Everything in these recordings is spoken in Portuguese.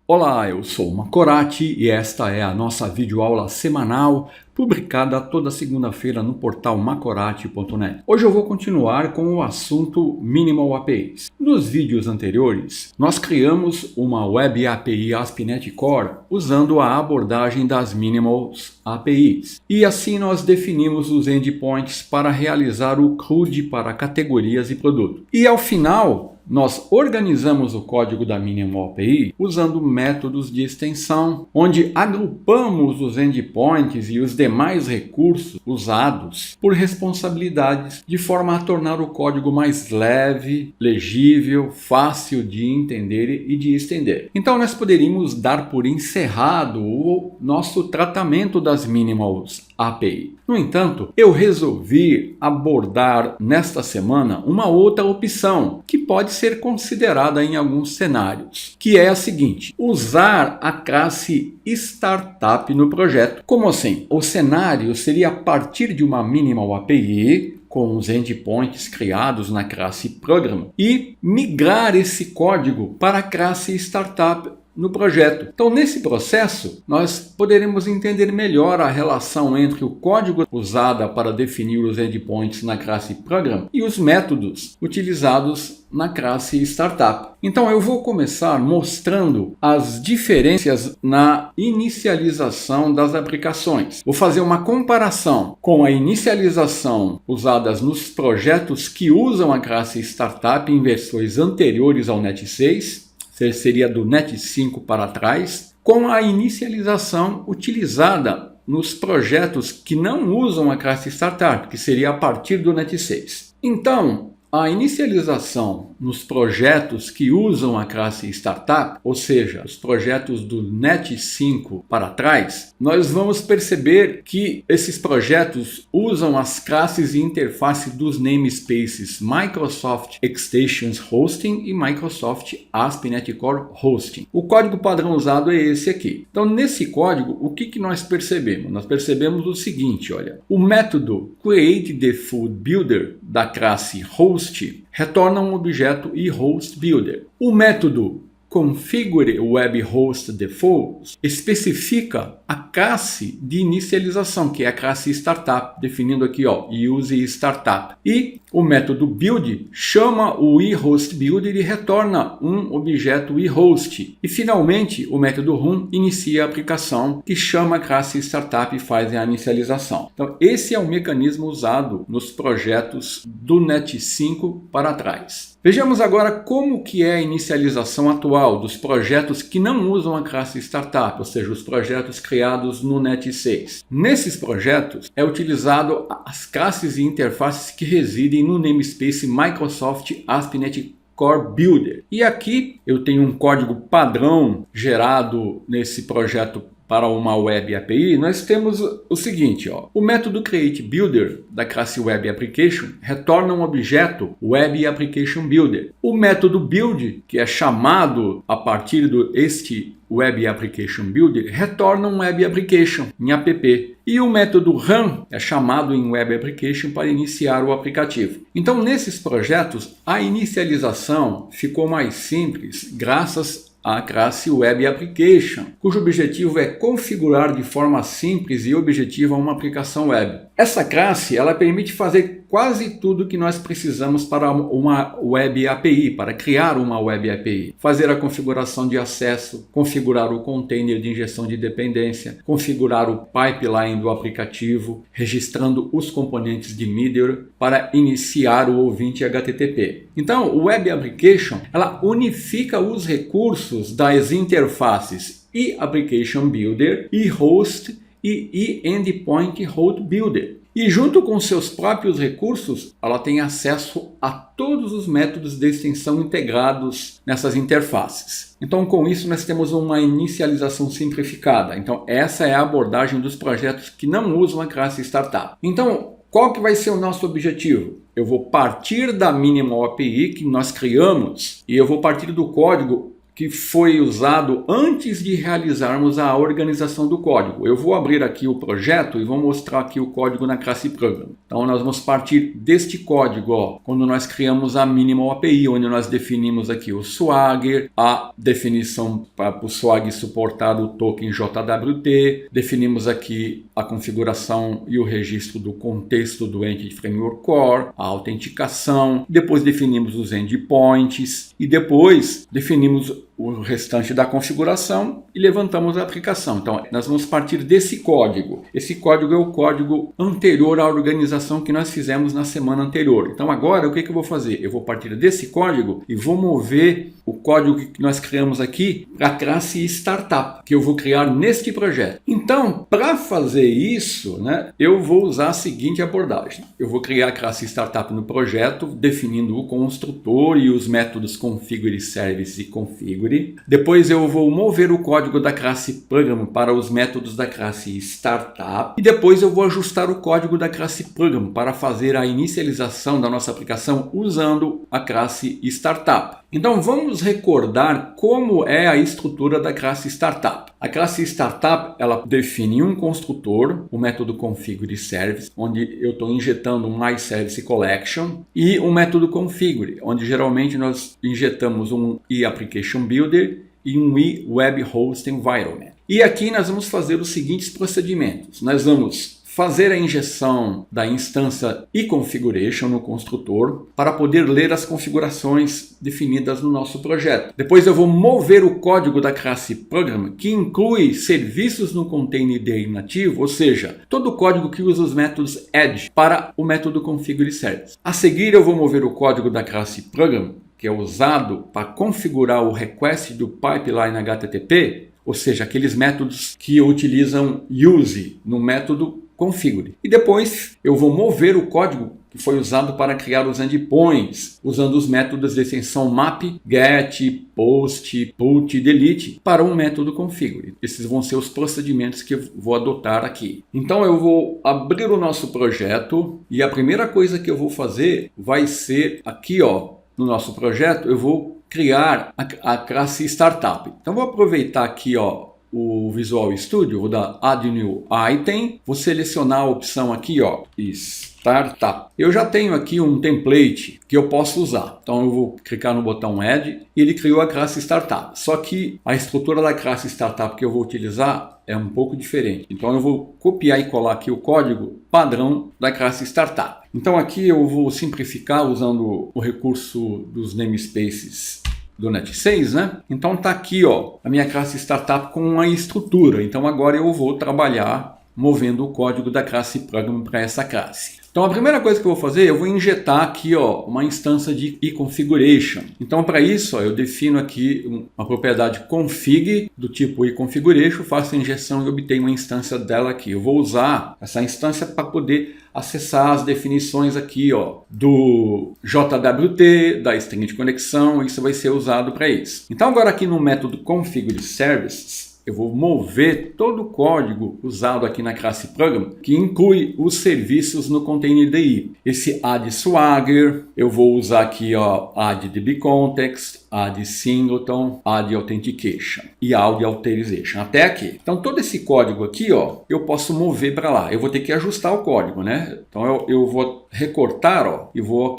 Olá, eu sou o Macorati e esta é a nossa videoaula semanal publicada toda segunda-feira no portal macorati.net. Hoje eu vou continuar com o assunto Minimal APIs. Nos vídeos anteriores, nós criamos uma Web API ASP.NET Core usando a abordagem das Minimal APIs. E assim nós definimos os endpoints para realizar o CRUD para categorias e produtos. E ao final, nós organizamos o código da Minimal API usando métodos de extensão, onde agrupamos os endpoints e os demais recursos usados por responsabilidades, de forma a tornar o código mais leve, legível, fácil de entender e de estender. Então nós poderíamos dar por encerrado o nosso tratamento das Minimal API. No entanto, eu resolvi abordar nesta semana uma outra opção que pode ser considerada em alguns cenários, que é a seguinte: usar a classe Startup no projeto. Como assim? O cenário seria a partir de uma Minimal API com os endpoints criados na classe Program e migrar esse código para a classe Startup no projeto. Então, nesse processo, nós poderemos entender melhor a relação entre o código usado para definir os endpoints na classe Program e os métodos utilizados na classe Startup. Então, eu vou começar mostrando as diferenças na inicialização das aplicações. Vou fazer uma comparação com a inicialização usadas nos projetos que usam a classe Startup em versões anteriores ao NET 6, seria do NET 5 para trás, com a inicialização utilizada nos projetos que não usam a classe Startup, que seria a partir do NET 6. Então, a inicialização nos projetos que usam a classe Startup, ou seja, os projetos do NET 5 para trás, nós vamos perceber que esses projetos usam as classes e interface dos namespaces Microsoft Extensions Hosting e Microsoft ASP.NET Core Hosting. O código padrão usado é esse aqui. Então, nesse código, o que nós percebemos? Nós percebemos o seguinte, olha, o método createDefaultBuilder da classe Host retorna um objeto eHostBuilder. O método configureWebHostDefault especifica a classe de inicialização, que é a classe Startup, definindo aqui, ó, use Startup. E o método build chama o eHostBuilder e retorna um objeto eHost. E finalmente, o método run inicia a aplicação, que chama a classe Startup e faz a inicialização. Então, esse é o mecanismo usado nos projetos do NET 5 para trás. Vejamos agora como que é a inicialização atual dos projetos que não usam a classe Startup, ou seja, os projetos criados no NET 6. Nesses projetos é utilizado as classes e interfaces que residem no namespace Microsoft ASP.NET Core Builder. E aqui eu tenho um código padrão gerado nesse projeto para uma Web API. Nós temos o seguinte, ó, o método createBuilder da classe Web Application retorna um objeto Web Application Builder. O método build, que é chamado a partir deste Web Application Builder, retorna um Web Application em app. E o método run é chamado em Web Application para iniciar o aplicativo. Então, nesses projetos, a inicialização ficou mais simples graças à classe Web Application, cujo objetivo é configurar de forma simples e objetiva uma aplicação web. Essa classe ela permite fazer quase tudo que nós precisamos para uma Web API, para criar uma Web API. Fazer a configuração de acesso, configurar o container de injeção de dependência, configurar o pipeline do aplicativo, registrando os componentes de middleware para iniciar o ouvinte HTTP. Então, o Web Application ela unifica os recursos das interfaces eApplication Builder, eHost e eEndpoint Host Builder. E junto com seus próprios recursos, ela tem acesso a todos os métodos de extensão integrados nessas interfaces. Então, com isso, nós temos uma inicialização simplificada. Então, essa é a abordagem dos projetos que não usam a classe Startup. Então, qual que vai ser o nosso objetivo? Eu vou partir da Minimal API que nós criamos e eu vou partir do código que foi usado antes de realizarmos a organização do código. Eu vou abrir aqui o projeto e vou mostrar aqui o código na classe Program. Então nós vamos partir deste código, ó, quando nós criamos a Minimal API, onde nós definimos aqui o Swagger, a definição para o Swagger suportar o token JWT, definimos aqui a configuração e o registro do contexto do Entity Framework Core, a autenticação, depois definimos os endpoints e depois definimos o restante da configuração e levantamos a aplicação. Então, nós vamos partir desse código. Esse código é o código anterior à organização que nós fizemos na semana anterior. Então, agora, o que eu vou fazer? Eu vou partir desse código e vou mover o código que nós criamos aqui para a classe Startup, que eu vou criar neste projeto. Então, para fazer isso, né, eu vou usar a seguinte abordagem. Eu vou criar a classe Startup no projeto, definindo o construtor e os métodos configure, service e configure. Depois eu vou mover o código da classe Program para os métodos da classe Startup. E depois eu vou ajustar o código da classe Program para fazer a inicialização da nossa aplicação usando a classe Startup. Então vamos recordar como é a estrutura da classe Startup. A classe Startup, ela define um construtor, o método configure service, onde eu estou injetando um myService collection, e um método configure, onde geralmente nós injetamos um eApplication Builder e um eWebHost Environment. E aqui nós vamos fazer os seguintes procedimentos. Nós vamos fazer a injeção da instância eConfiguration no construtor para poder ler as configurações definidas no nosso projeto. Depois eu vou mover o código da classe Program, que inclui serviços no container nativo, ou seja, todo o código que usa os métodos add para o método configure service. A seguir eu vou mover o código da classe Program, que é usado para configurar o request do pipeline HTTP, ou seja, aqueles métodos que utilizam use no método configure. E depois eu vou mover o código que foi usado para criar os endpoints, usando os métodos de extensão map, get, post, put e delete para um método configure. Esses vão ser os procedimentos que eu vou adotar aqui. Então eu vou abrir o nosso projeto e a primeira coisa que eu vou fazer vai ser aqui, ó, no nosso projeto, eu vou criar a classe Startup. Então vou aproveitar aqui, ó, o Visual Studio, vou dar Add New Item, vou selecionar a opção aqui, ó, Startup. Eu já tenho aqui um template que eu posso usar. Então eu vou clicar no botão Add e ele criou a classe Startup. Só que a estrutura da classe Startup que eu vou utilizar é um pouco diferente. Então eu vou copiar e colar aqui o código padrão da classe Startup. Então aqui eu vou simplificar usando o recurso dos namespaces do Net6, né? Então tá aqui, ó, a minha classe Startup com uma estrutura. Então agora eu vou trabalhar movendo o código da classe Program para essa classe. Então a primeira coisa que eu vou fazer, eu vou injetar aqui, ó, uma instância de eConfiguration. Então para isso, ó, eu defino aqui uma propriedade config do tipo eConfiguration, faço a injeção e obtenho uma instância dela aqui. Eu vou usar essa instância para poder acessar as definições aqui, ó, do JWT, da string de conexão, isso vai ser usado para isso. Então agora aqui no método configure services, eu vou mover todo o código usado aqui na classe Program, que inclui os serviços no container DI. Esse add Swagger, eu vou usar aqui, ó, add dbcontext, add singleton, add authentication e add authorization, até aqui. Então todo esse código aqui, ó, eu posso mover para lá. Eu vou ter que ajustar o código, né? Então eu vou recortar, ó, e vou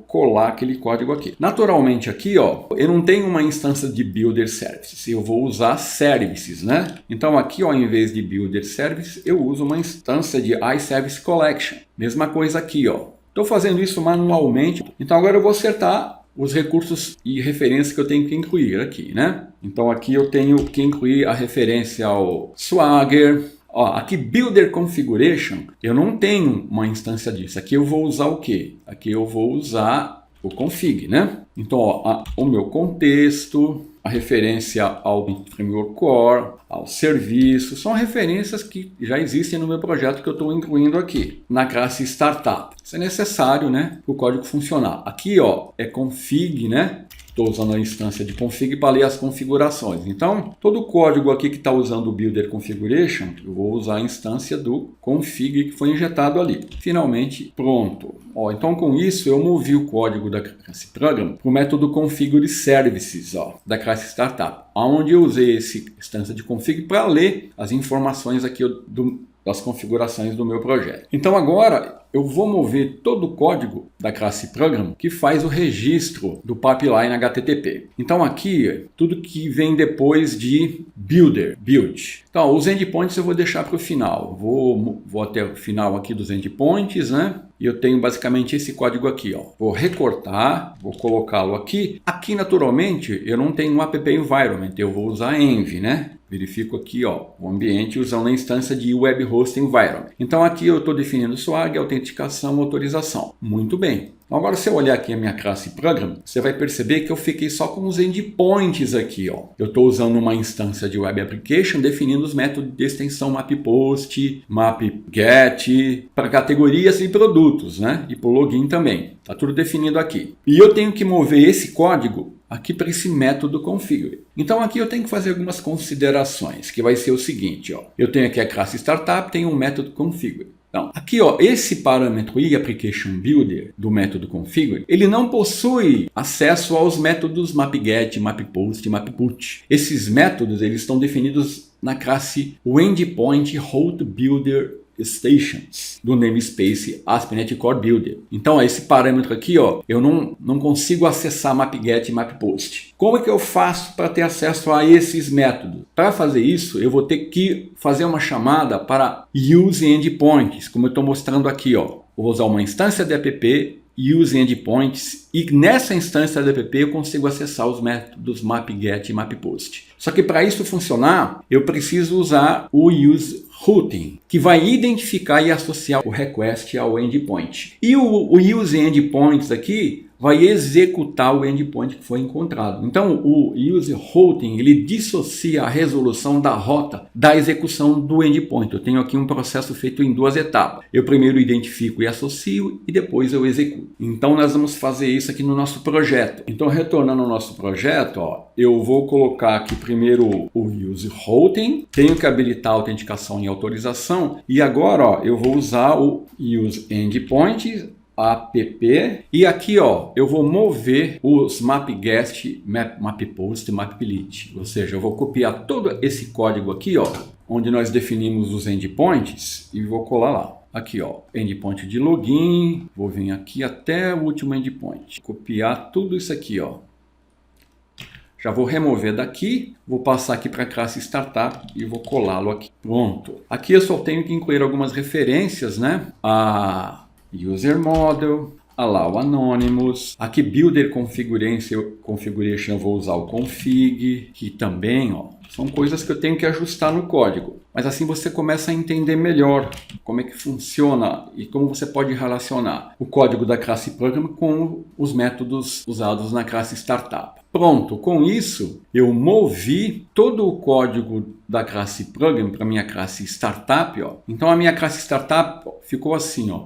colar aquele código aqui. Naturalmente aqui, ó, eu não tenho uma instância de builder services, eu vou usar services, né? Então aqui, ó, em vez de builder service, eu uso uma instância de iService collection. Mesma coisa aqui, ó. Estou fazendo isso manualmente. Então agora eu vou acertar os recursos e referências que eu tenho que incluir aqui, né? Então aqui eu tenho que incluir a referência ao Swagger. Ó, aqui Builder Configuration, eu não tenho uma instância disso. Aqui eu vou usar o quê? Aqui eu vou usar o config, né? Então, ó, o meu contexto, a referência ao Framework Core, ao serviço, são referências que já existem no meu projeto que eu estou incluindo aqui, na classe Startup. Isso é necessário, né, para o código funcionar. Aqui, ó, é config, né? estou usando a instância de config para ler as configurações. Então, todo o código aqui que está usando o builder configuration, eu vou usar a instância do config que foi injetado ali. Finalmente, pronto. Ó, então, com isso, eu movi o código da classe program para o método configure services da classe startup, onde eu usei essa instância de config para ler as informações aqui das configurações do meu projeto. Então agora eu vou mover todo o código da classe program que faz o registro do pipeline HTTP. Então aqui tudo que vem depois de build. Então os endpoints eu vou deixar para o final. Vou até o final aqui dos endpoints, né? E eu tenho basicamente esse código aqui, ó. Vou recortar, vou colocá-lo aqui. Aqui naturalmente eu não tenho um app environment, eu vou usar env, né? Verifico aqui, ó, o ambiente usando a instância de Web Host Environment. Então aqui eu estou definindo swag, autenticação, autorização. Muito bem. Agora, se eu olhar aqui a minha classe program, você vai perceber que eu fiquei só com os endpoints aqui, ó. Eu estou usando uma instância de Web Application definindo os métodos de extensão mapPost, mapGet, para categorias e produtos, né? E para o login também. Está tudo definido aqui. E eu tenho que mover esse código aqui para esse método configure. Então aqui eu tenho que fazer algumas considerações, que vai ser o seguinte, ó. Eu tenho aqui a classe startup, tenho um método configure. Então, aqui, ó, esse parâmetro iApplicationBuilder do método configure, ele não possui acesso aos métodos mapGet, mapPost e mapPut. Esses métodos eles estão definidos na classe endpoint-host-builder stations do namespace ASP.NET Core Builder. Então, esse parâmetro aqui, ó, eu não consigo acessar mapGet e mapPost. Como é que eu faço para ter acesso a esses métodos? Para fazer isso, eu vou ter que fazer uma chamada para use endpoints, como eu estou mostrando aqui, ó. Vou usar uma instância de app use endpoints e nessa instância de app eu consigo acessar os métodos mapGet e mapPost. Só que para isso funcionar, eu preciso usar o use routing, que vai identificar e associar o request ao endpoint. E o use endpoints aqui vai executar o endpoint que foi encontrado. Então, o use routing, ele dissocia a resolução da rota da execução do endpoint. Eu tenho aqui um processo feito em duas etapas. Eu primeiro identifico e associo e depois eu executo. Então, nós vamos fazer isso aqui no nosso projeto. Então, retornando ao nosso projeto, ó, eu vou colocar aqui primeiro o use routing, tenho que habilitar a autenticação e autorização, e agora, ó, eu vou usar o use endpoint, app, e aqui, ó, eu vou mover os mapGet, mapPost e mapPlit, ou seja, eu vou copiar todo esse código aqui, ó, onde nós definimos os endpoints e vou colar lá. Aqui, ó, endpoint de login, vou vir aqui até o último endpoint, copiar tudo isso aqui, ó. Já vou remover daqui, vou passar aqui para a classe startup e vou colá-lo aqui. Pronto. Aqui eu só tenho que incluir algumas referências, né? A user model, allow anonymous. Aqui builder configuration eu vou usar o config, que também, ó, são coisas que eu tenho que ajustar no código. Mas assim você começa a entender melhor como é que funciona e como você pode relacionar o código da classe program com os métodos usados na classe startup. Pronto, com isso eu movi todo o código da classe program para a minha classe startup, ó. Então a minha classe startup ficou assim, ó.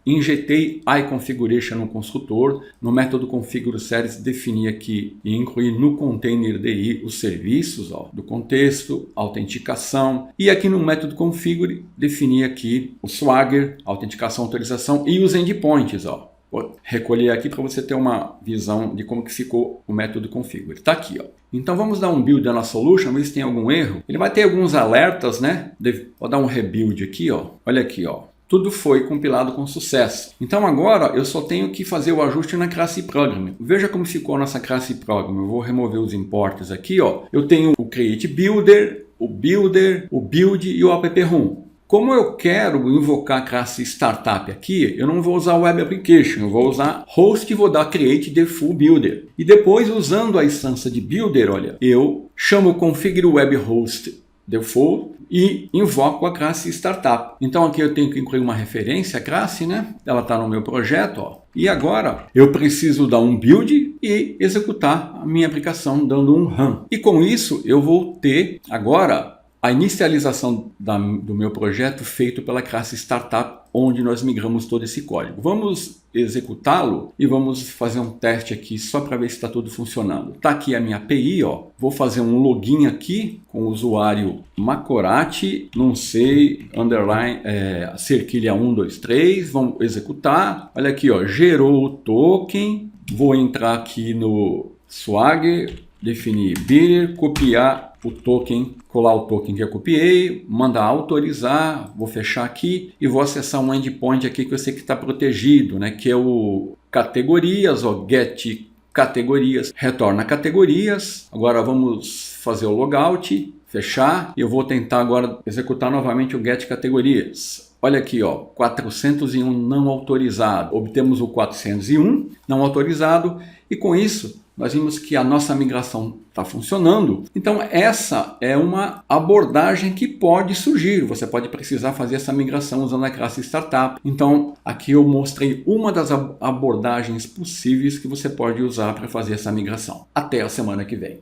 Injetei iConfiguration no construtor, no método configure service defini aqui e incluí no container DI os serviços, ó, do contexto, autenticação, e aqui no método configure defini aqui o swagger, autenticação, autorização e os endpoints, ó. Vou recolher aqui para você ter uma visão de como que ficou o método configure. Está aqui, ó. Então vamos dar um build na solution, ver se tem algum erro. Ele vai ter alguns alertas, né? Vou dar um rebuild aqui, ó. Olha aqui, ó. Tudo foi compilado com sucesso. Então agora eu só tenho que fazer o ajuste na classe program. Veja como ficou a nossa classe program. Eu vou remover os imports aqui, ó. Eu tenho o create builder, o build e o app-room. Como eu quero invocar a classe startup aqui, eu não vou usar web application, eu vou usar host e vou dar create default builder. E depois, usando a instância de builder, olha, eu chamo o configure web host default e invoco a classe startup. Então aqui eu tenho que incluir uma referência à classe, né? Ela está no meu projeto, ó. E agora eu preciso dar um build e executar a minha aplicação dando um run. E com isso eu vou ter agora a inicialização do meu projeto feito pela classe startup onde nós migramos todo esse código. Vamos executá-lo e vamos fazer um teste aqui só para ver se está tudo funcionando. Está aqui a minha API, ó. Vou fazer um login aqui com o usuário Macorati, não sei, underline, cerquilha 123, vamos executar. Olha aqui, ó, gerou o token. Vou entrar aqui no Swagger, definir bidder, copiar o token, colar o token que eu copiei, mandar autorizar, vou fechar aqui e vou acessar um endpoint aqui que eu sei que está protegido, né? Que é o categorias, ó, get categorias, retorna categorias. Agora vamos fazer o logout, fechar, e eu vou tentar agora executar novamente o get categorias. Olha aqui, ó, 401 não autorizado. Obtemos o 401 não autorizado e com isso nós vimos que a nossa migração está funcionando. Então essa é uma abordagem que pode surgir. Você pode precisar fazer essa migração usando a classe Startup. Então aqui eu mostrei uma das abordagens possíveis que você pode usar para fazer essa migração. Até a semana que vem.